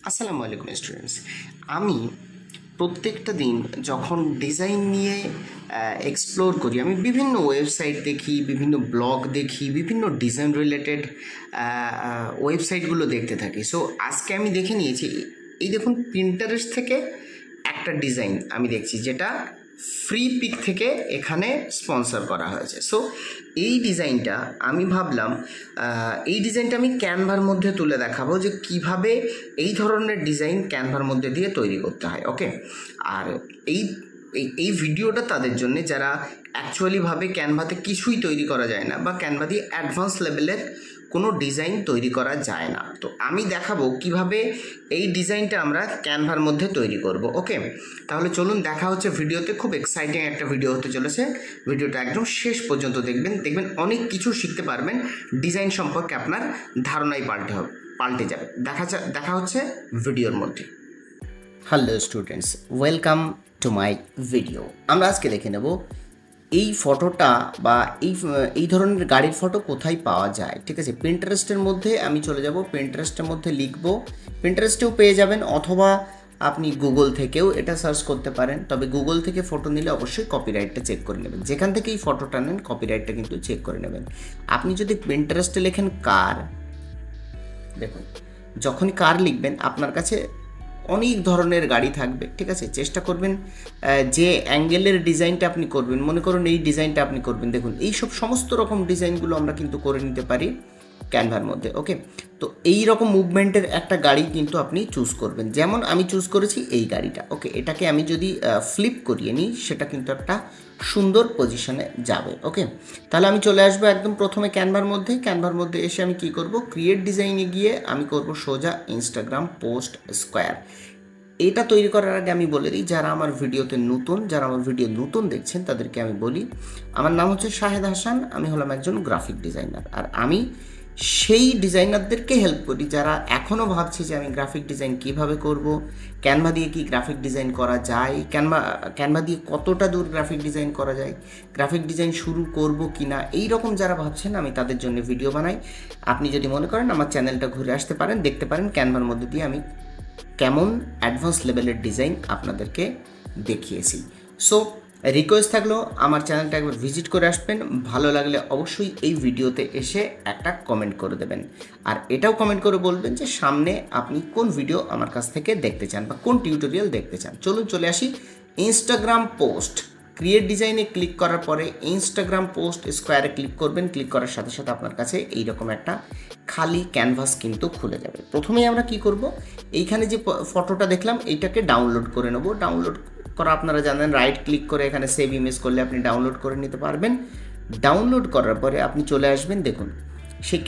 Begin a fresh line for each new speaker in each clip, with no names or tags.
আসসালামু আলাইকুম স্টুডেন্টস। আমি প্রত্যেকটা দিন যখন ডিজাইন নিয়ে এক্সপ্লোর করি, আমি বিভিন্ন ওয়েবসাইট দেখি, বিভিন্ন ব্লগ দেখি, বিভিন্ন ডিজাইন রিলেটেড ওয়েবসাইটগুলো দেখতে থাকি। সো আজকে আমি দেখে নিয়েছি, এই দেখুন পিন্টারেস্ট থেকে একটা ডিজাইন আমি দেখছি যেটা ফ্রি পিক থেকে এখানে স্পন্সর করা হয়েছে। সো এই ডিজাইনটা আমি ভাবলাম এই ডিজাইনটা আমি ক্যানভার মধ্যে তুলে দেখাবো যে কিভাবে এই ধরনের ডিজাইন ক্যানভার মধ্যে দিয়ে তৈরি করতে হয়। ওকে, আর এই এই ভিডিওটা তাদের জন্য যারা অ্যাকচুয়ালিভাবে ক্যানভাতে কিছুই তৈরি করা যায় না বা ক্যানভা দিয়ে অ্যাডভান্স লেভেলের কোনো ডিজাইন তৈরি করা যায় না। তো আমি দেখাবো কিভাবে এই ডিজাইনটা আমরা ক্যানভার মধ্যে তৈরি করব। ওকে, তাহলে চলুন দেখা হচ্ছে ভিডিওতে। খুব এক্সাইটিং একটা ভিডিও হতে চলেছে, ভিডিওটা একদম শেষ পর্যন্ত দেখবেন অনেক কিছু শিখতে পারবেন, ডিজাইন সম্পর্কে আপনার ধারণাই পাল্টে যাবে। দেখা হচ্ছে ভিডিওর মধ্যে। Hello students, welcome to my video. আমরা আজকে দেখে নেব এই ফটোটা বা এই ধরনের গাড়ির ফটো কোথায় পাওয়া যায়। ঠিক আছে, পিন্টারেস্টের মধ্যে আমি চলে যাব, পিন্টারেস্টের মধ্যে লিখব, পিন্টারেস্টেও পেয়ে যাবেন, অথবা আপনি গুগল থেকেও এটা সার্চ করতে পারেন। তবে গুগল থেকে ফটো নিলে অবশ্যই কপিরাইটটা চেক করে নেবেন, যেখান থেকে এই ফটোটা নেন কপিরাইটটা কিন্তু চেক করে নেবেন। আপনি যদি পিন্টারেস্টে লেখেন কার, দেখুন যখনই কার লিখবেন আপনার কাছে অনেক ধরনের গাড়ি থাকবে। ঠিক আছে, চেষ্টা করবেন যে অ্যাঙ্গেলের ডিজাইনটা আপনি করবেন, মনে করুন এই ডিজাইনটা আপনি করবেন, দেখুন এই সব সমস্ত রকম ডিজাইনগুলো আমরা কিন্তু করে নিতে পারি ক্যানভার মধ্যে। ওকে, তো এই রকম মুভমেন্টের একটা গাড়ি কিন্তু আপনি চুজ করবেন, যেমন আমি চুজ করেছি এই গাড়িটা। ওকে, এটাকে আমি যদি ফ্লিপ করিয়ে নিই সেটা কিন্তু একটা সুন্দর পজিশনে যাবে। ওকে, তাহলে আমি চলে আসবো একদম প্রথমে ক্যানভার মধ্যে এসে আমি কি করব, ক্রিয়েট ডিজাইনে গিয়ে আমি করব সোজা ইনস্টাগ্রাম পোস্ট স্কোয়ার। এটা তৈরি করার আগে আমি বলে দিই, যারা আমার ভিডিও নতুন দেখছেন তাদেরকে আমি বলি, আমার নাম হচ্ছে শাহেদ হাসান, আমি হলাম একজন গ্রাফিক ডিজাইনার। আর আমি সেই ডিজাইনারদেরকে হেল্প করি যারা এখনও ভাবছে যে আমি গ্রাফিক ডিজাইন কীভাবে করব, ক্যানভা দিয়ে কি গ্রাফিক ডিজাইন করা যায়, ক্যানভা দিয়ে কতটা দূর গ্রাফিক ডিজাইন করা যায়, গ্রাফিক ডিজাইন শুরু করব কি না, এই রকম যারা ভাবছেন আমি তাদের জন্য ভিডিও বানাই। আপনি যদি মনে করেন আমার চ্যানেলটা ঘুরে আসতে পারেন, দেখতে পারেন ক্যানভার মধ্যে দিয়ে আমি কেমন অ্যাডভান্স লেভেলের ডিজাইন আপনাদেরকে দেখিয়েছি। সো রিকোয়েস্ট থাকলো আমার চ্যানেলটা একবার ভিজিট করে আসবেন, ভালো লাগলে অবশ্যই এই ভিডিওতে এসে একটা কমেন্ট করে দেবেন, আর এটাও কমেন্ট করে বলবেন যে সামনে আপনি কোন ভিডিও আমার কাছ থেকে দেখতে চান বা কোন টিউটোরিয়াল দেখতে চান। চলুন চলে আসি ইনস্টাগ্রাম পোস্ট। ক্রিয়েট ডিজাইনে ক্লিক করার পরে ইনস্টাগ্রাম পোস্ট স্কোয়ারে ক্লিক করবেন। ক্লিক করার সাথে সাথে আপনার কাছে এইরকম একটা খালি ক্যানভাস কিন্তু খুলে যাবে। প্রথমেই আমরা কি করব, এইখানে যে ফটোটা দেখলাম এইটাকে ডাউনলোড করে নেব। ডাউনলোড করা আপনারা জানেন, রাইট ক্লিক করে এখানে সেভ ইমেজ করলে আপনি ডাউনলোড করে নিতে পারবেন। ডাউনলোড করার পরে আপনি চলে আসবেন, দেখুন সেই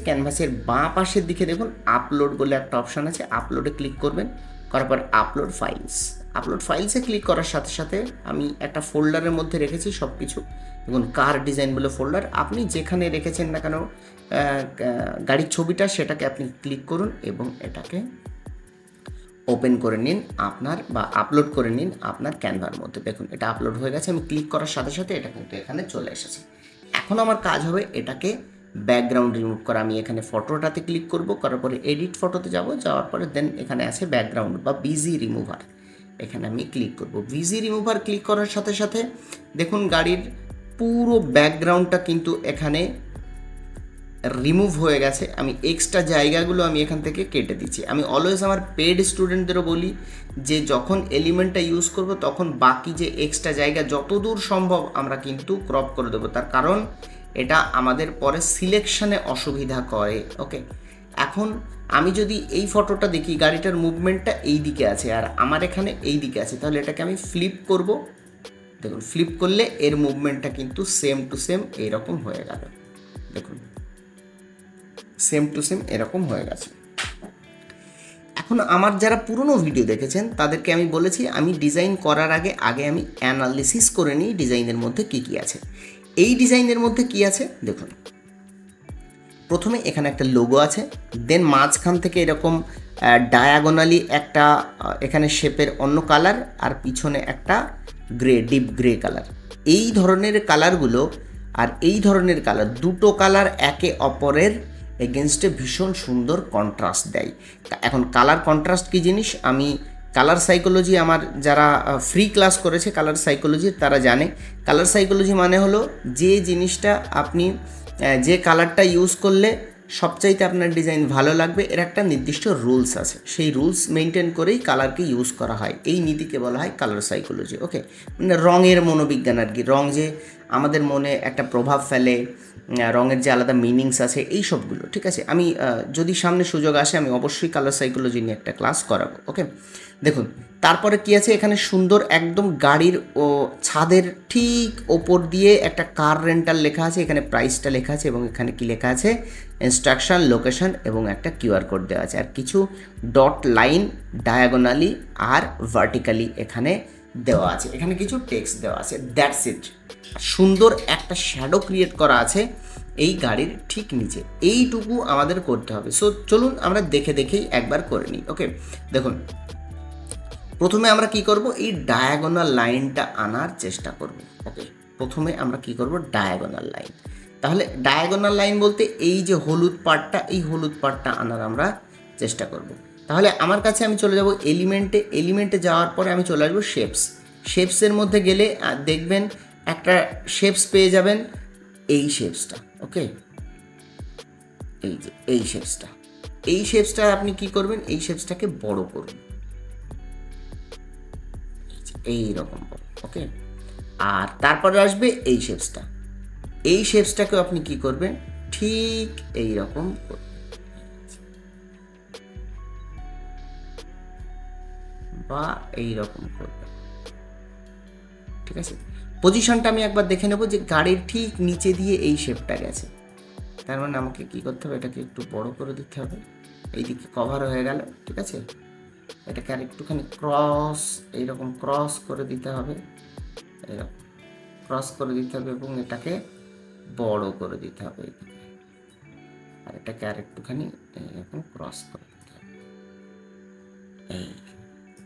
ক্যানভাসের বাঁ পাশের দিকে দেখুন আপলোড বলে একটা অপশান আছে, আপলোডে ক্লিক করবেন। করার পর আপলোড ফাইলসে ক্লিক করার সাথে সাথে আমি একটা ফোল্ডারের মধ্যে রেখেছি সব কিছু। দেখুন কার ডিজাইন বলে ফোল্ডার, আপনি যেখানে রেখেছেন না কেন গাড়ির ছবিটা সেটাকে আপনি ক্লিক করুন এবং এটাকে ওপেন করে নিন আপনার বা আপলোড করে নিন আপনার ক্যানভার মধ্যে। দেখুন এটা আপলোড হয়ে গেছে, আমি ক্লিক করার সাথে সাথে এটা কিন্তু এখানে চলে এসেছে। এখন আমার কাজ হবে এটাকে ব্যাকগ্রাউন্ড রিমুভ করা। আমি এখানে ফটোটাতে ক্লিক করব, করার পরে এডিট ফটোতে যাওয়ার পরে দেন এখানে আছে ব্যাকগ্রাউন্ড বা বিজি রিমুভার, এখানে আমি ক্লিক করব। বিজি রিমুভার ক্লিক করার সাথে সাথে দেখুন গাড়ির পুরো ব্যাকগ্রাউন্ডটা কিন্তু এখানে রিমুভ হয়ে গেছে। আমি এক্সট্রা জায়গাগুলো আমি এখান থেকে কেটে দিচ্ছি। আমি অলওয়েজ আমার পেড স্টুডেন্টদেরও বলি যে যখন এলিমেন্টটা ইউজ করব তখন বাকি যে এক্সট্রা জায়গা যতদূর সম্ভব আমরা কিন্তু ক্রপ করে দেবো, তার কারণ এটা আমাদের পরে সিলেকশনে অসুবিধা করে। ওকে, এখন আমি যদি এই ফটোটা দেখি গাড়িটার মুভমেন্টটা এই দিকে আছে আর আমার এখানে এই দিকে আছে, তাহলে এটাকে আমি ফ্লিপ করব। দেখুন ফ্লিপ করলে এর মুভমেন্টটা কিন্তু সেম টু সেম এইরকম হয়ে গেল। দেখুন সেম টু সেম এরকম হয়ে গেছে। এখন আমার যারা পুরনো ভিডিও দেখেছেন তাদেরকে আমি বলেছি আমি ডিজাইন করার আগে আমি অ্যানালিসিস করে নিই ডিজাইনের মধ্যে কী কী আছে। এই ডিজাইনের মধ্যে কি আছে দেখুন, প্রথমে এখানে একটা লোগো আছে, দেন মাঝখান থেকে এরকম ডায়াগোনালি একটা এখানে শেপের অন্য কালার, আর পিছনে একটা ডিপ গ্রে কালার। এই ধরনের কালারগুলো আর এই ধরনের কালার, দুটো কালার একে অপরের এগেনস্টে ভীষণ সুন্দর কন্ট্রাস্ট দেয়। এখন কালার কন্ট্রাস্ট কী জিনিস, আমি কালার সাইকোলজি, আমার যারা ফ্রি ক্লাস করেছে কালার সাইকোলজির তারা জানে। কালার সাইকোলজি মানে হলো যে জিনিসটা আপনি যে কালারটা ইউজ করলে সবচাইতে আপনার ডিজাইন ভালো লাগবে, এর একটা নির্দিষ্ট রুলস আছে, সেই রুলস মেনটেন করেই কালারকে ইউজ করা হয়। এই নীতিকে বলা হয় কালার সাইকোলজি। ওকে, মানে রঙের মনোবিজ্ঞান আর কি, রং যে আমাদের মনে একটা প্রভাব ফেলে, রঙের যে আলাদা মিনিংস আছে, এই সবগুলো। ঠিক আছে, আমি যদি সামনে সুযোগ আসে আমি অবশ্যই কালার সাইকোলজি নিয়ে একটা ক্লাস করাবো। ওকে, দেখুন তারপরে কি আছে এখানে, সুন্দর একদম গাড়ির ছাদের ঠিক ওপর দিয়ে একটা কার রেন্টাল লেখা আছে, এখানে প্রাইসটা লেখা আছে এবং এখানে কি লেখা আছে, ইনস্ট্রাকশন, লোকেশন এবং একটা কিউআর কোড দেওয়া আছে, আর কিছু ডট লাইন ডায়াগোনালি আর ভার্টিক্যালি এখানে দেওয়া আছে, এখানে কিছু টেক্সট দেওয়া আছে, দ্যাটস ইট। সুন্দর একটা শ্যাডো ক্রিয়েট করা আছে এই গাড়ির ঠিক নিচে, এইটুকু আমাদের করতে হবে। সো চলুন আমরা দেখে দেখেই একবার করে নিই। ওকে, দেখুন প্রথমে আমরা কি করব, এই ডায়াগোনাল লাইনটা আনার চেষ্টা করব। ওকে, প্রথমে আমরা কি করব, ডায়াগোনাল লাইন। তাহলে ডায়াগোনাল লাইন বলতে এই যে হলুদ পার্টটা, এই হলুদ পার্টটা আনার আমরা চেষ্টা করব। তাহলে আমার কাছে আমি চলে যাব এলিমেন্টে যাওয়ার পরে আমি চলে আসবো শেপসের মধ্যে গেলে দেখবেন একটা শেপস পেয়ে যাবেন, এই শেপসটা। ওকে, এই যে এই শেপসটা আপনি কি করবেন, এই শেপসটাকে বড় করুন, এইরকম। ওকে, আর তারপরে আসবে এই শেপসটাকেও আপনি কি করবেন, ঠিক এইরকম বা এইরকম করবেন। ঠিক আছে, পজিশনটা আমি একবার দেখে নেব যে গাড়ির ঠিক নিচে দিয়ে এই শেপটা গেছে, তার মানে আমাকে কি করতে হবে, এটাকে একটু বড় করে দিতে হবে, এইদিকে কভার হয়ে গেল। ঠিক আছে, এটাকে আর একটুখানি এইরকম ক্রস করে দিতে হবে, এরকম ক্রস করে দিতে হবে এবং এটাকে বড় করে দিতে হবে, আর এটাকে আর একটুখানি এরকম ক্রস করে দিতে হবে, এই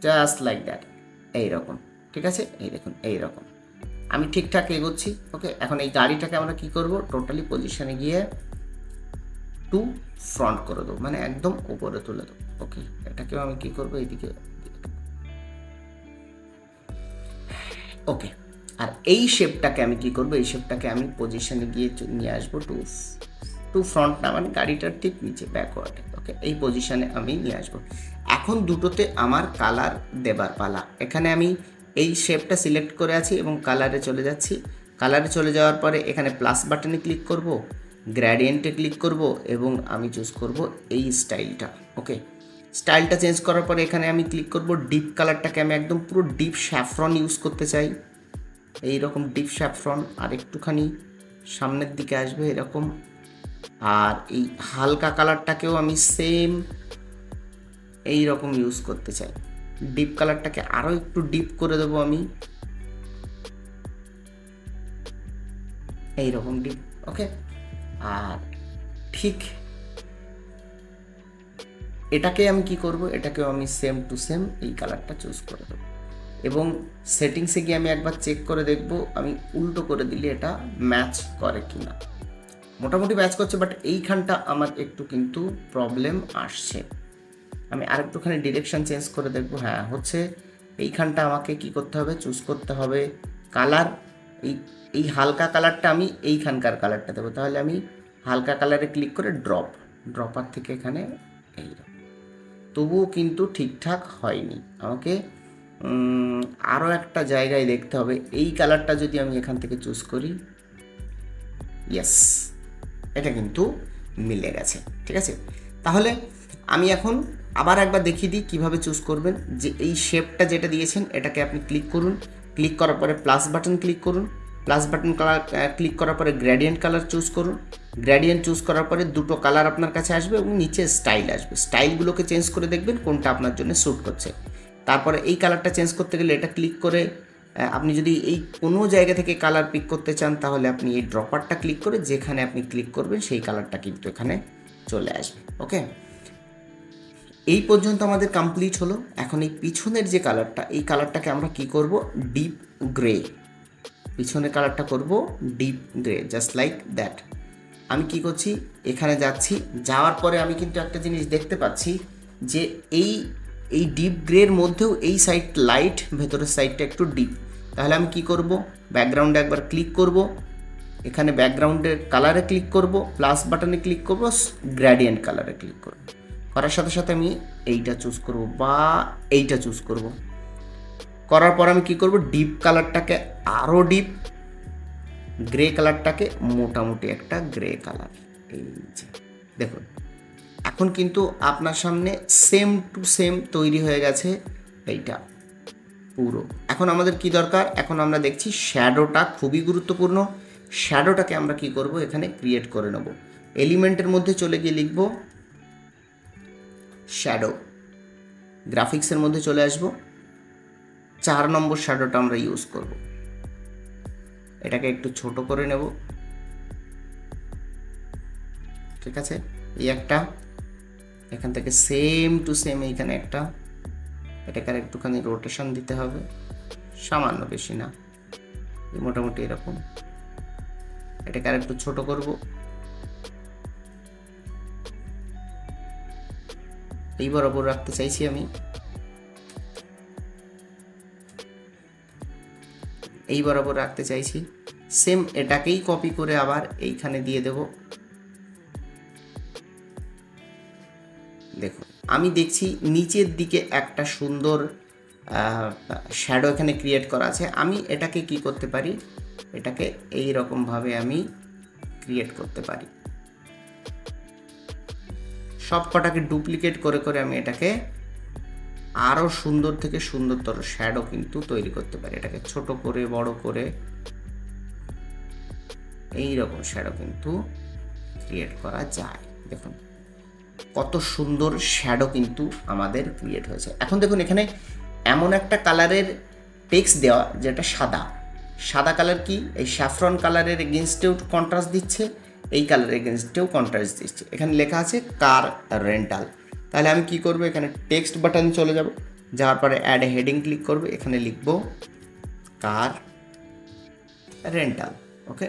জাস্ট লাইক দ্যাট, এইরকম। ঠিক আছে, এই দেখুন এইরকম আমি ঠিকঠাক এগোচ্ছি। ওকে, এখন এই গাড়িটাকে আমরা কি করব, টোটালি পজিশনে গিয়ে টু ফ্রন্ট করে দেবো, মানে একদম উপরে তুলে দেবো। ওকে, এটাকেও আমি কি করবো, এইদিকে। ওকে, আর এই শেপটাকে আমি কি করবো, এই শেপটাকে আমি পজিশনে গিয়ে নিয়ে আসবো টু ফ্রন্ট, না মানে গাড়িটার ঠিক নিচে, ব্যাকওয়ার্ড। ওকে, এই পজিশনে আমি নিয়ে আসবো। এখন দুটোতে আমার কালার দেবার পালা। এখানে আমি এই শেপটা সিলেক্ট করে আছি এবং কালারে চলে যাচ্ছি। কালারে চলে যাওয়ার পরে এখানে প্লাস বাটনে ক্লিক করব, গ্রেডিয়েন্টে ক্লিক করব এবং আমি চুজ করব এই স্টাইলটা। ওকে, স্টাইলটা চেঞ্জ করার পরে এখানে আমি ক্লিক করব ডিপ কালারটাকে, আমি একদম পুরো ডিপ স্যাফরন ইউজ করতে চাই, এইরকম ডিপ স্যাফরন, আর একটুখানি সামনের দিকে আসবে এরকম। আর এই হালকা কালারটাকেও আমি সেম এইরকম ইউজ করতে চাই, ডিপ কালারটাকে আরও একটু ডিপ করে দেবো আমি, এইরকম ডিপ। ওকে, আর ঠিক এটাকে আমি কি করব, এটাকেও আমি সেম টু সেম এই কালারটা চুজ করে দেবো এবং সেটিংসে গিয়ে আমি একবার চেক করে দেখব আমি উল্টো করে দিলে এটা ম্যাচ করে কিনা। মোটামুটি ম্যাচ করছে, বাট এইখানটা আমার একটু কিন্তু প্রবলেম আসছে। আমি আরেকটুখানি ডিরেকশন চেঞ্জ করে দেখবো, হ্যাঁ হচ্ছে। এইখানটা আমাকে কি করতে হবে, চুজ করতে হবে কালার, এই হালকা কালারটা আমি এইখানকার কালারটা দেবো। তাহলে আমি হালকা কালারে ক্লিক করে ড্রপার থেকে এখানে এইরকম, তবুও কিন্তু ঠিকঠাক হয়নি, আমাকে আরও একটা জায়গায় দেখতে হবে। এই কালারটা যদি আমি এখান থেকে চুজ করি, ইয়েস, এটা কিন্তু মিলে গেছে। ঠিক আছে, তাহলে আমি এখন আবার একবার দেখিয়ে দিই কীভাবে চুজ করবেন। যে এই শেপটা যেটা দিয়েছেন এটাকে আপনি ক্লিক করুন, ক্লিক করার পরে প্লাস বাটন ক্লিক করুন, প্লাস বাটন কালার ক্লিক করার পরে গ্রেডিয়েন্ট কালার চুজ করুন, গ্রেডিয়েন্ট চুজ করার পরে দুটো কালার আপনার কাছে আসবে এবং নিচে স্টাইল আসবে। স্টাইলগুলোকে চেঞ্জ করে দেখবেন কোনটা আপনার জন্য স্যুট করছে। তারপরে এই কালারটা চেঞ্জ করতে গেলে এটা ক্লিক করে আপনি যদি এই কোনো জায়গা থেকে কালার পিক করতে চান তাহলে আপনি এই ড্রপারটা ক্লিক করে যেখানে আপনি ক্লিক করবেন সেই কালারটা কিন্তু এখানে চলে আসবে। ওকে, এই পর্যন্ত আমাদের কমপ্লিট হলো। এখন এই পিছনের যে কালারটা, এই কালারটাকে আমরা কি করব, ডিপ গ্রে, পিছনের কালারটা করব deep grey, just like that. আমি কি করছি, এখানে যাচ্ছি, যাওয়ার পরে আমি কিন্তু একটা জিনিস দেখতে পাচ্ছি যে এই এই ডিপ গ্রের মধ্যেও এই সাইড লাইট, ভেতরের সাইডটা একটু ডিপ। তাহলে আমি কি করব, ব্যাকগ্রাউন্ডে একবার ক্লিক করব, এখানে ব্যাকগ্রাউন্ডের কালারে ক্লিক করব, প্লাস বাটনে ক্লিক করব, গ্রেডিয়েন্ট কালারে ক্লিক করব। করার সাথে সাথে আমি এইটা চুজ করব বা এইটা চুজ করব। করার পর আমি কি করব, ডিপ কালারটাকে আরও ডিপ, গ্রে কালারটাকে মোটামুটি একটা গ্রে কালার। এই যে দেখুন, এখন কিন্তু আপনার সামনে সেম টু সেম তৈরি হয়ে গেছে এইটা পুরো। এখন আমাদের কি দরকার, এখন আমরা দেখছি শ্যাডোটা খুবই গুরুত্বপূর্ণ। শ্যাডোটাকে আমরা কি করব, এখানে ক্রিয়েট করে নেব। এলিমেন্টের মধ্যে চলে গিয়ে লিখব শ্যাডো, গ্রাফিক্সের মধ্যে চলে আসব, 4 নম্বর শ্যাডোটা আমরা ইউজ করব। এটাকে একটু ছোট করে নেব, ঠিক আছে। এই একটা, এখান থেকে সেম টু সেম এইখানে একটা, এটাকে আর একটুখানি রোটেশন দিতে হবে, সামান্য, বেশি না, মোটামুটি এরকম। এটাকে আর একটু ছোট করব, এই বরাবর রাখতে চাইছি আমি, এই বরাবর রাখতে চাইছি। সেম এটাকেই কপি করে আবার এইখানে দিয়ে দেব। দেখুন, আমি দেখছি নিচের দিকে একটা সুন্দর শ্যাডো এখানে ক্রিয়েট করা আছে। আমি এটাকে কি করতে পারি, এটাকে এই রকমভাবে আমি ক্রিয়েট করতে পারি। সব কটাকে ডুপ্লিকেট করে করে আমি এটাকে আরও সুন্দর থেকে সুন্দরতর শ্যাডো কিন্তু তৈরি করতে পারি। এটাকে ছোট করে বড় করে এই রকম শ্যাডো কিন্তু ক্রিয়েট করা যায়। দেখুন কত সুন্দর শ্যাডো কিন্তু আমাদের ক্রিয়েট হয়েছে। এখন দেখুন এখানে এমন একটা কালারের টেক্সট দেওয়া যেটা সাদা, সাদা কালার কি এই স্যাফরন কালারের এগেনস্টেও কন্ট্রাস্ট দিচ্ছে, এই কালারের এগেনস্টেও কন্ট্রাস্ট দিচ্ছে। এখানে লেখা আছে কার রেন্টাল। তাহলে আমি কি করব, এখানে টেক্সট বাটনে চলে যাব, যাওয়ার পরে অ্যাড হেডিং ক্লিক করব, এখানে লিখব কার রেন্টাল। ওকে,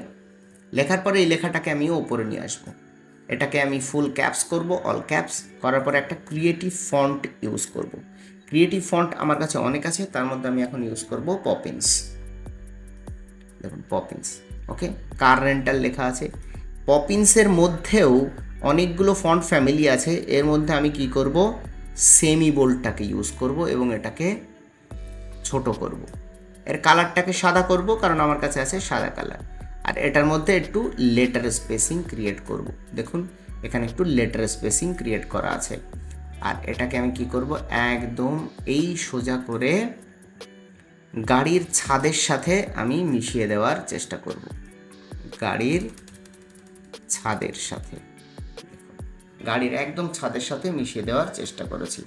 লেখার পরে এই লেখাটাকে আমি ওপরে নিয়ে আসবো, এটাকে আমি ফুল ক্যাপস করব, অল ক্যাপস করার পরে একটা ক্রিয়েটিভ ফন্ট ইউজ করব। ক্রিয়েটিভ ফন্ট আমার কাছে অনেক আছে, তার মধ্যে আমি এখন ইউজ করব পপিন্স। দেখুন পপিন্স, ওকে, কার রেন্টাল লেখা আছে। পপিন্সের মধ্যেও অনেকগুলো ফন্ট ফ্যামিলি আছে, এর মধ্যে আমি কি করব, সেমি বোল্ডটাকে ইউজ করব এবং এটাকে ছোট করব। এর কালারটাকে সাদা করব কারণ আমার কাছে আছে সাদা কালার, আর এটার মধ্যে একটু লেটার স্পেসিং ক্রিয়েট করব। দেখুন এখানে একটু লেটার স্পেসিং ক্রিয়েট করা আছে। আর এটাকে আমি কি করব, একদম এই সোজা করে গাড়ির ছাদের সাথে আমি মিশিয়ে দেওয়ার চেষ্টা করব, গাড়ির ছাদের সাথে, গাড়ির একদম ছাদের সাথে মিশিয়ে দেওয়ার চেষ্টা করেছি।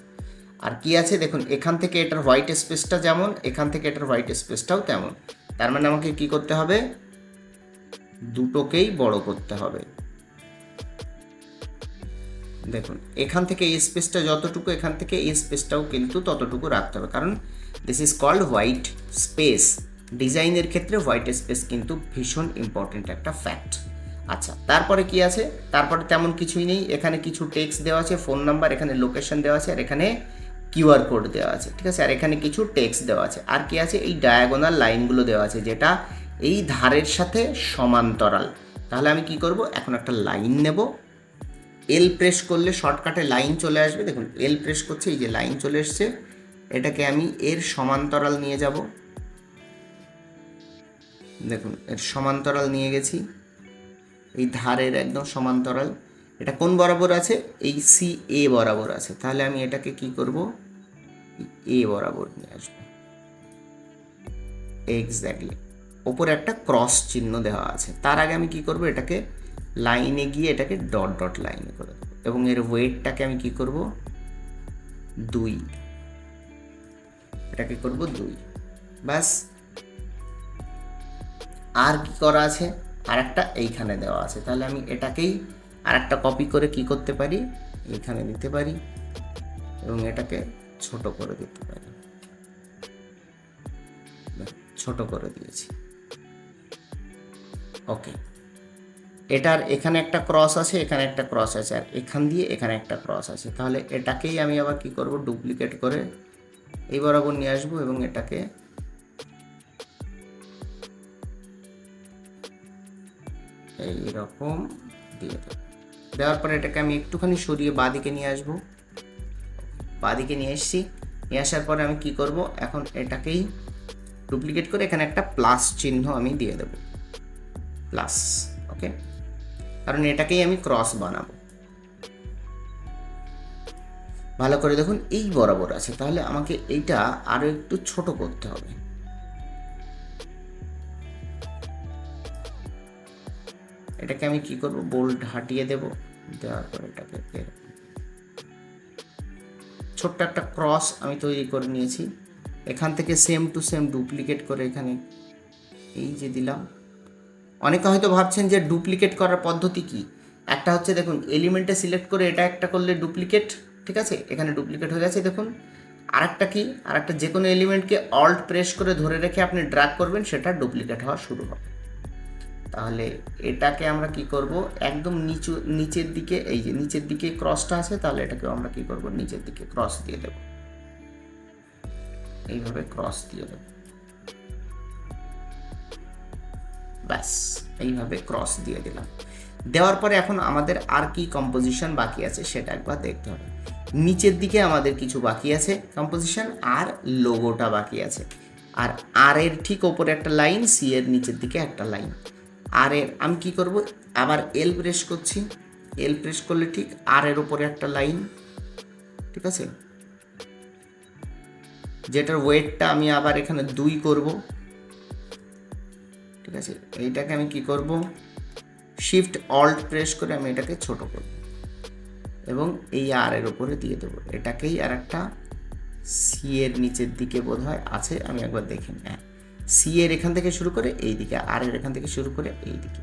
আর কি আছে দেখুন, এখান থেকে এটার হোয়াইট স্পেসটা যেমন, এখান থেকে এটার হোয়াইট স্পেসটাও তেমন। তার মানে আমাকে কি করতে হবে, দুটোকেই বড় করতে হবে। দেখুন এখান থেকে এই স্পেসটা যতটুকু, এখান থেকে এই স্পেসটাও কিন্তু ততটুকু রাখতে হবে, কারণ this is called white space. ডিজাইনের ক্ষেত্রে হোয়াইট স্পেস কিন্তু ভীষণ ইম্পর্টেন্ট একটা ফ্যাক্ট। আচ্ছা, তারপরে কি আছে, তারপরে তেমন কিছুই নেই। এখানে কিছু টেক্সট দেওয়া আছে, ফোন নাম্বার, এখানে লোকেশন দেওয়া আছে, আর এখানে কিউআর কোড দেওয়া আছে, ঠিক আছে। আর এখানে কিছু টেক্সট দেওয়া আছে। আর কি আছে, এই ডায়াগোনাল লাইনগুলো দেওয়া আছে যেটা এই ধারের সাথে সমান্তরাল। তাহলে আমি কি করব, এখন একটা লাইন নেব, এল প্রেস করলে শর্টকাটে লাইন চলে আসবে। দেখুন এল প্রেস করছে, এই যে লাইন চলে এসছে, এটাকে আমি এর সমান্তরাল নিয়ে যাব। দেখুন এর সমান্তরাল নিয়ে গেছি, এই ধারের একদম সমান্তরাল। এটা কোন বরাবর আছে, এই সি এ বরাবর আছে। তাহলে আমি এটাকে কি করব, এ বরাবর নিয়ে আসবো। এক্স্যাক্টলি, ওপরে একটা ক্রস চিহ্ন দেওয়া আছে। তার আগে আমি কি করব, এটাকে লাইনে গিয়ে এটাকে ডট ডট লাইনে করে দেবো, এবং এর ওয়েটটাকে আমি কি করব, 2, এটাকে করব 2, ব্যাস। আর কি করা আছে, আর একটা এইখানে দেওয়া আছে। তাহলে আমি এটাকেই আর একটা কপি করে কি করতে পারি, এইখানে দিতে পারি এবং এটাকে ছোট করে দিতে পারি। ছোট করে দিয়েছি, ওকে। এটার এখানে একটা ক্রস আছে, এখানে একটা ক্রস আছে, আর এখান দিয়ে এখানে একটা ক্রস আছে। তাহলে এটাকেই আমি আবার কি করব, ডুপ্লিকেট করে এই বরাবর নিয়ে আসবো এবং এটাকে এইরকম দিয়ে দেবো। দেওয়ার পরে এটাকে আমি একটুখানি সরিয়ে বাঁদিকে নিয়ে আসবো। বাঁদিকে নিয়ে এসছি, নিয়ে আসার পরে আমি কি করব, এখন এটাকেই ডুপ্লিকেট করে এখানে একটা প্লাস চিহ্ন আমি দিয়ে দেব, প্লাস। ওকে, কারণ এটাকেই আমি ক্রস বানাবো। ভালো করে দেখুন এই বরাবর আছে, তাহলে আমাকে এইটা আরো একটু ছোট করতে হবে। এটাকে আমি কি করব, বোল্ড হাটিয়ে দেব, দেওয়ার পর এটাকে ছোট্ট একটা ক্রস আমি তৈরি করে নিয়েছি। এখান থেকে সেম টু সেম ডুপ্লিকেট করে এখানে এই যে দিলাম। অনেকে হয়তো ভাবছেন যে ডুপ্লিকেট করার পদ্ধতি কি। একটা হচ্ছে দেখুন, এলিমেন্টে সিলেক্ট করে এটা একটা করলে ডুপ্লিকেট, ঠিক আছে, এখানে ডুপ্লিকেট হয়ে গেছে দেখুন। আরেকটা কি, আরেকটা যে কোনো এলিমেন্টকে অল্ট প্রেস করে ধরে রেখে আপনি ড্র্যাগ করবেন, সেটা ডুপ্লিকেট হওয়া শুরু হবে। তাহলে এটাকে আমরা কি করব, একদম নিচের দিকে, এই যে নিচের দিকে ক্রসটা আছে, তাহলে এটাকে আমরা কি করব, নিচের দিকে ক্রস দিয়ে দেব, এইভাবে ক্রস দিয়ে দেব, ব্যাস এইভাবে ক্রস দিয়ে দিলাম। দেওয়ার পরে এখন আমাদের আর কি কম্পোজিশন বাকি আছে সেটা একবার দেখতে হবে। নিচের দিকে আমাদের কিছু বাকি আছে কম্পোজিশন, আর লোগোটা বাকি আছে। আর আর এর ঠিক ওপরে একটা লাইন, সি এর নিচের দিকে একটা লাইন। আর এর আমি কি করব, আবার এল প্রেস করছি, এল প্রেস করলে ঠিক আর এর ওপরে একটা লাইন, ঠিক আছে, যেটার ওয়েটটা আমি আবার এখানে 2 করব, ঠিক আছে। এইটাকে আমি কি করব, শিফট অল্ট প্রেস করে আমি এটাকে ছোট করব এবং এই আর এর উপরে দিয়ে দেবো। এটাকেই আর একটা সি এর নিচের দিকে বোধহয় আছে, আমি একবার দেখি। হ্যাঁ, সি এর এখান থেকে শুরু করে এই দিকে, আর এর এখান থেকে শুরু করে এই দিকে।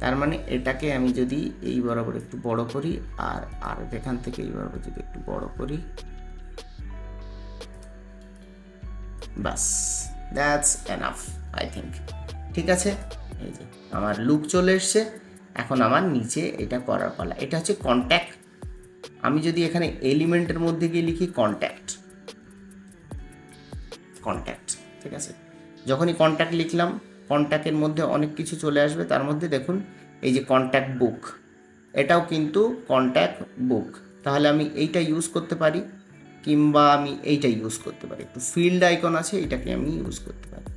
তার মানে এটাকে আমি যদি এই বরাবর একটু বড় করি, আর আর এখান থেকে এই বরাবর যদি একটু বড় করি, বাস, দ্যাটস এনাফ আই থিঙ্ক। ঠিক আছে, এই যে আমার লুক চলে এসছে। এখন আমার নিচে এটা করার পালা। এটা হচ্ছে কন্ট্যাক্ট। আমি যদি এখানে এলিমেন্টের মধ্যে গিয়ে লিখি কন্ট্যাক্ট, কন্ট্যাক্ট, ঠিক আছে। যখনই কন্ট্যাক্ট লিখলাম, কন্ট্যাক্টের মধ্যে অনেক কিছু চলে আসবে। তার মধ্যে দেখুন এই যে কন্ট্যাক্ট বুক, এটাও কিন্তু কন্ট্যাক্ট বুক। তাহলে আমি এইটা ইউজ করতে পারি, কিংবা আমি এইটা ইউজ করতে পারি। একটু ফিল্ড আইকন আছে, এটাকে আমি ইউজ করতে পারি।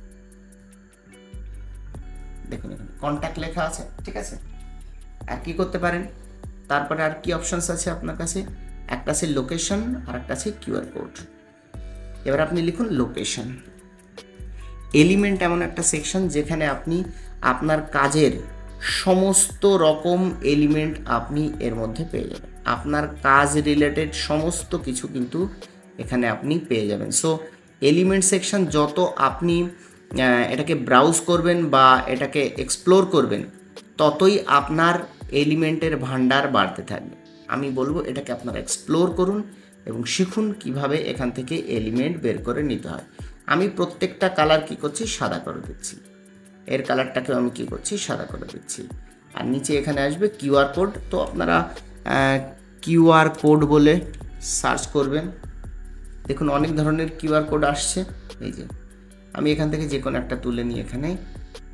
দেখুন এখানে কন্ট্যাক্ট লেখা আছে, ঠিক আছে। আর কি করতে পারেন, তারপরে আর কি অপশানস আছে আপনার কাছে, একটা আছে লোকেশন আর একটা আছে কিউআর কোড। এবার আপনি লিখুন লোকেশন। এলিমেন্ট এমন একটা সেকশন যেখানে আপনি আপনার কাজের সমস্ত রকম এলিমেন্ট আপনি এর মধ্যে পেয়ে যাবেন। আপনার কাজ রিলেটেড সমস্ত কিছু কিন্তু এখানে আপনি পেয়ে যাবেন। সো এলিমেন্ট সেকশন যত আপনি এটাকে ব্রাউজ করবেন বা এটাকে এক্সপ্লোর করবেন, ততই আপনার এলিমেন্টের ভান্ডার বাড়তে থাকবে। আমি বলবো এটাকে আপনারা এক্সপ্লোর করুন এবং শিখুন কিভাবে এখান থেকে এলিমেন্ট বের করে নিতে হয়। আমি প্রত্যেকটা কালার কি করছি, সাদা করে দিচ্ছি। এর কালারটাকেও আমি কি করছি, সাদা করে দিচ্ছি। আর নিচে এখানে আসবে কিউআর কোড। তো আপনারা কিউআর কোড বলে সার্চ করবেন, দেখুন অনেক ধরনের কিউআর কোড আসছে। এই যে আমি এখান থেকে যে কোনো একটা তুলে নিয়ে এখানে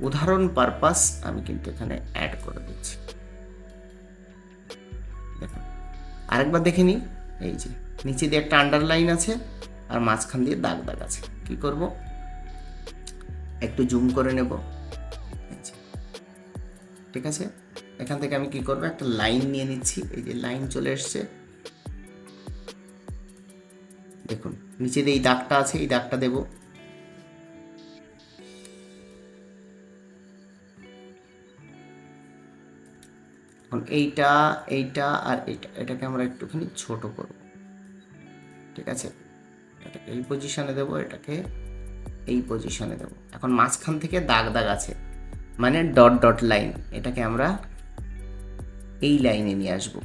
উদাহরণ পারপাস আমি কিন্তু এখানে অ্যাড করে দিচ্ছি। দেখুন আরেকবার দেখে নিই, এই যে নিচে দিয়ে একটা আন্ডারলাইন আছে আর মাঝখান দিয়ে দাগ দাগ আছে। কি করব, একটু জুম করে নেব, ঠিক আছে। এখান থেকে আমি কি করব, একটা লাইন নিয়ে নিচ্ছি। এই যে লাইন চলে এসছে, দেখুন নিচে দিয়ে এই দাগটা আছে, এই দাগটা দেব। এখন এইটা এইটা আর এইটা, এটাকে আমরা একটুখানি ছোট করব, ঠিক আছে। এটাকে এই পজিশনে দেব, এটাকে এই পজিশনে দেব। এখন মাঝখান থেকে দাগ দাগ আছে মানে ডট ডট লাইন, এটাকে আমরা এই লাইনে নিয়ে আসব।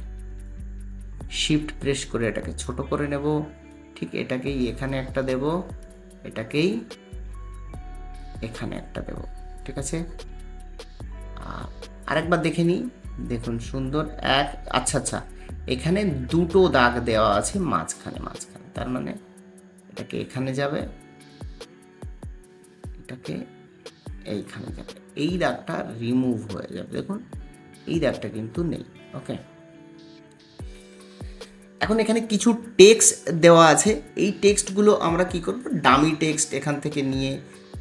শিফট প্রেস করে এটাকে ছোট করে নেব। ঠিক এটাকেই এখানে একটা দেব, এটাকেই এখানে একটা দেব, ঠিক আছে। আরেকবার দেখে নিই, দেখুন সুন্দর এক, আচ্ছা আচ্ছা, এখানে দুটো দাগ দেওয়া আছে মাঝখানে, তার মানে এটাকে এখানে যাবে, এটাকে এইখানে যাবে, এই দাগটা রিমুভ হয়ে যাবে। দেখুন এই দাগটা কিন্তু নেই। ওকে, এখন এখানে কিছু টেক্সট দেওয়া আছে, এই টেক্সটগুলো আমরা কি করব, ডামি টেক্সট এখান থেকে নিয়ে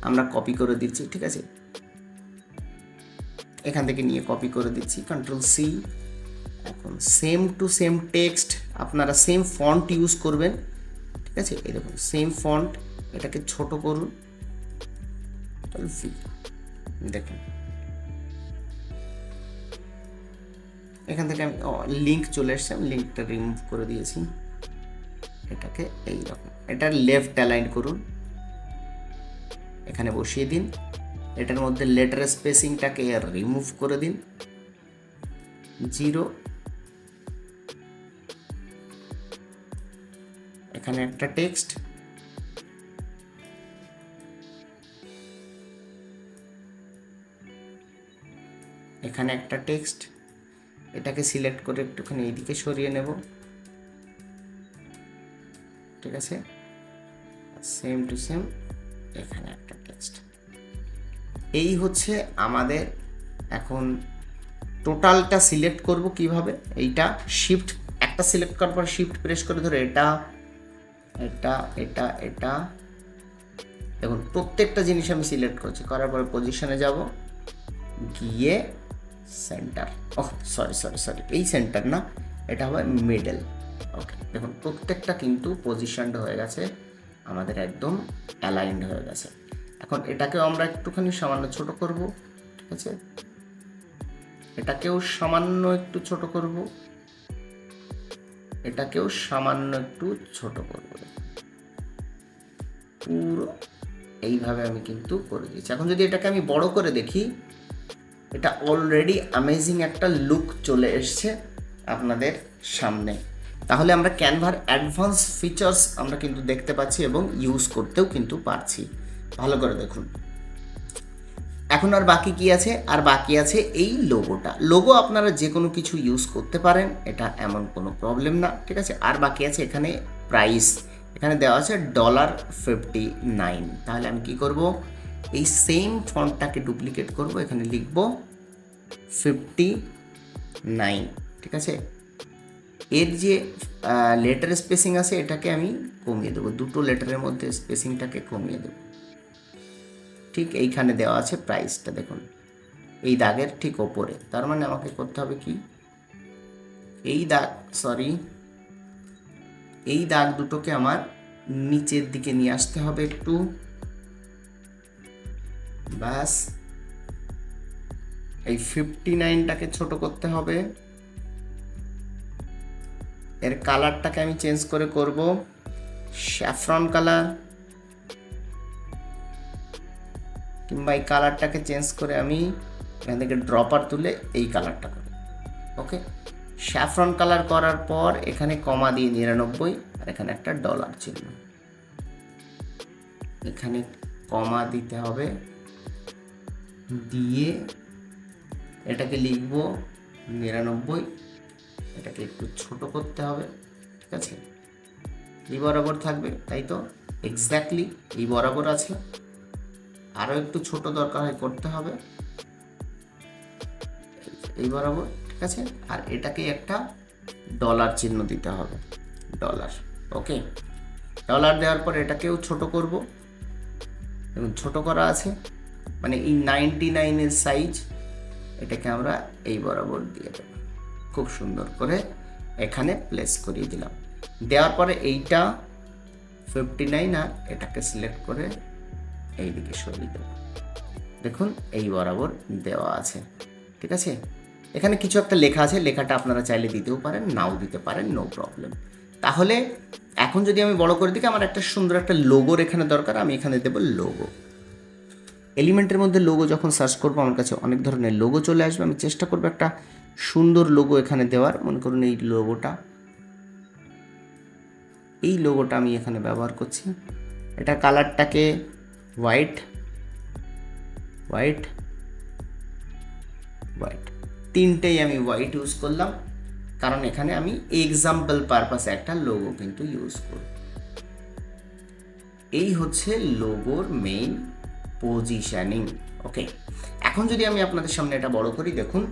আমরা কপি করে দিচ্ছি। ঠিক আছে, এখান থেকে নিয়ে কপি করে দিচ্ছি, Ctrl+C। এখন সেম টু সেম টেক্সট আপনারা সেম ফন্ট ইউজ করবেন। ঠিক আছে, এই দেখুন সেম ফন্ট, এটাকে ছোট করুন, দেখুন এখান থেকে আমি লিঙ্ক চলে এসছে, আমি লিঙ্কটা রিমুভ করে দিয়েছি। এটাকে এইরকম, এটা লেফট অ্যালাইন করুন, এখানে বসিয়ে দিন। এটার মধ্যে লেটার স্পেসিংটাকে রিমুভ করে দিন, 0। এখানে একটা টেক্সট, এখানে একটা টেক্সট, এটাকে সিলেক্ট করে একটুখানি এইদিকে সরিয়ে নেব। ঠিক আছে, সেম টু সেম এখানে একটা টেক্সট। এই হচ্ছে আমাদের, এখন টোটালটা সিলেক্ট করব কিভাবে, এইটা শিফট, একটা সিলেক্ট করার পর শিফট প্রেস করে ধরে এটা এটা এটা এটা, দেখুন প্রত্যেকটা জিনিস আমি সিলেক্ট করছি, করার পর পজিশনে যাব, গিয়ে সেন্টার, সরি এই সেন্টার না, এটা হবে মিডল। ওকে, দেখুন প্রত্যেকটা কিন্তু পজিশনড হয়ে গেছে, আমাদের একদম অ্যালাইনড হয়ে গেছে। এখন এটাকেও আমরা একটুখানি সামান্য ছোট করব। ঠিক আছে, এটাকেও সামান্য একটু ছোট করব, এটাকেও সামান্য একটু ছোট করব, পুরো এইভাবে আমি কিন্তু করে দিয়েছি। এখন যদি এটাকে আমি বড় করে দেখি, এটা অলরেডি অ্যামেজিং একটা লুক চলে এসছে আপনাদের সামনে। তাহলে আমরা ক্যানভার অ্যাডভান্স ফিচার্স আমরা কিন্তু দেখতে পাচ্ছি এবং ইউজ করতেও কিন্তু পারছি। ভালো করে দেখুন, এখন আর বাকি কি আছে, আর বাকি আছে এই লোগোটা। লোগো আপনারা যে কোনো কিছু ইউজ করতে পারেন, এটা এমন কোনো প্রবলেম না। ঠিক আছে, আর বাকি আছে এখানে প্রাইস, এখানে দেওয়া আছে $59। তাহলে আমি কি করব, এই সেম ফন্টটাকে ডুপ্লিকেট করব, এখানে লিখব 59। ঠিক আছে, এর যে লেটার স্পেসিং আছে এটাকে আমি কমিয়ে দেবো, দুটো লেটারের মধ্যে স্পেসিংটাকে কমিয়ে দেবো। ঠিক এইখানে দেওয়া আছে প্রাইসটা, দেখুন এই দাগের ঠিক ওপরে। তার মানে আমাকে করতে হবে কি, এই দাগ, এই দাগ দুটোকে আমার নিচের দিকে নিয়ে আসতে হবে একটু, ব্যাস। এই 59টাকে ছোট করতে হবে, এর কালারটাকে আমি চেঞ্জ করে করব স্যাফরন কালার, কিংবা এই কালারটাকে চেঞ্জ করে আমি এখান থেকে ড্রপার তুলে এই কালারটা করব। ওকে, স্যাফরন কালার করার পর এখানে কমা দিয়ে 99, আর এখানে একটা ডলার চিহ্ন, এখানে কমা দিতে হবে, দিয়ে এটাকে লিখব 99, এটাকে একটু ছোট করতে হবে। ঠিক আছে, এই বরাবর থাকবে, তাই তো এক্স্যাক্টলি এই বরাবর আছে, আরও একটু ছোট দরকার হয় করতে হবে, এই বরাবর। ঠিক আছে, আর এটাকে একটা ডলার চিহ্ন দিতে হবে, ডলার। ওকে, ডলার দেওয়ার পর এটাকেও ছোট করব, এবং ছোট করা আছে, মানে এই 99-এর সাইজ, এটাকে আমরা এই বরাবর দিয়ে দেব, খুব সুন্দর করে এখানে প্লেস করিয়ে দিলাম। দেওয়ার পরে এইটা 59, আর এটাকে সিলেক্ট করে এই দিকে সরিয়ে দেব, দেখুন এই বরাবর দেওয়া আছে। ঠিক আছে, এখানে কিছু একটা লেখা আছে, লেখাটা আপনারা চাইলে দিতেও পারেন, নাও দিতে পারেন, নো প্রবলেম। তাহলে এখন যদি আমি বড় করে দিই, আমার একটা সুন্দর একটা লোগোর এখানে দরকার, আমি এখানে দেব লোগো। এলিমেন্টের মধ্যে লোগো যখন সার্চ করবো, আমার কাছে অনেক ধরনের লোগো চলে আসবে, আমি চেষ্টা করবো একটা সুন্দর লোগো এখানে দেওয়ার। মনে করুন এই লোগোটা আমি এখানে ব্যবহার করছি। এটা কালারটাকে হোয়াইট হোয়াইট, তিনটেই আমি হোয়াইট ইউজ করলাম, কারণ এখানে আমি এক্সাম্পল পারপাসে একটা লোগো কিন্তু ইউজ করব। এই হচ্ছে লোগোর মেইন পজিশনিং। ওকে, এখন যদি আমি আপনাদের সামনে এটা বড় করি, দেখুন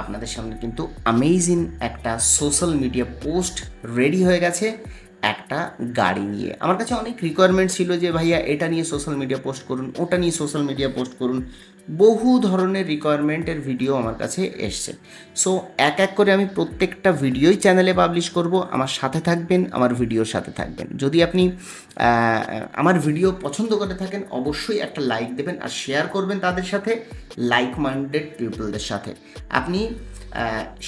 আপনাদের সামনে কিন্তু অ্যামেজিং একটা সোশ্যাল মিডিয়া পোস্ট রেডি হয়ে গেছে একটা গাড়ি নিয়ে। আমার কাছে অনেক রিকোয়ারমেন্ট ছিল যে ভাইয়া এটা নিয়ে সোশ্যাল মিডিয়া পোস্ট করুন, ওটা নিয়ে সোশ্যাল মিডিয়া পোস্ট করুন, বহু ধরনের রিকোয়ারমেন্টের ভিডিও আমার কাছে এসছে। সো এক এক করে আমি প্রত্যেকটা ভিডিওই চ্যানেলে পাবলিশ করব। আমার সাথে থাকবেন, আমার ভিডিওর সাথে থাকবেন। যদি আপনি আমার ভিডিও পছন্দ করে থাকেন, অবশ্যই একটা লাইক দেবেন আর শেয়ার করবেন তাদের সাথে, লাইক মাইন্ডেড পিপলদের সাথে। আপনি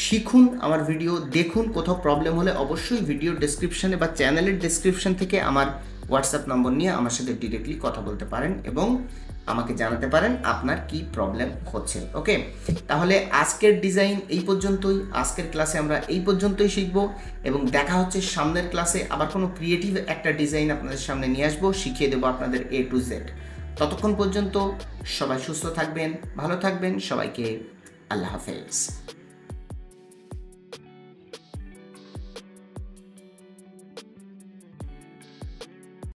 শিখুন, আমার ভিডিও দেখুন, কোথাও প্রবলেম হলে অবশ্যই ভিডিও ডেসক্রিপশানে বা চ্যানেলের ডেসক্রিপশান থেকে আমার হোয়াটসঅ্যাপ নম্বর নিয়ে আমার সাথে ডিরেক্টলি কথা বলতে পারেন এবং আমাকে জানাতে পারেন আপনার কি প্রবলেম হচ্ছে। ওকে, তাহলে আজকের ডিজাইন এই পর্যন্তই, আজকের ক্লাসে আমরা এই পর্যন্তই শিখব এবং দেখা হচ্ছে সামনের ক্লাসে। আবার কোনো ক্রিয়েটিভ একটা ডিজাইন আপনাদের সামনে নিয়ে আসবো, শিখিয়ে দেবো আপনাদের A to Z। ততক্ষণ পর্যন্ত সবাই সুস্থ থাকবেন, ভালো থাকবেন, সবাইকে আল্লাহ হাফেজ।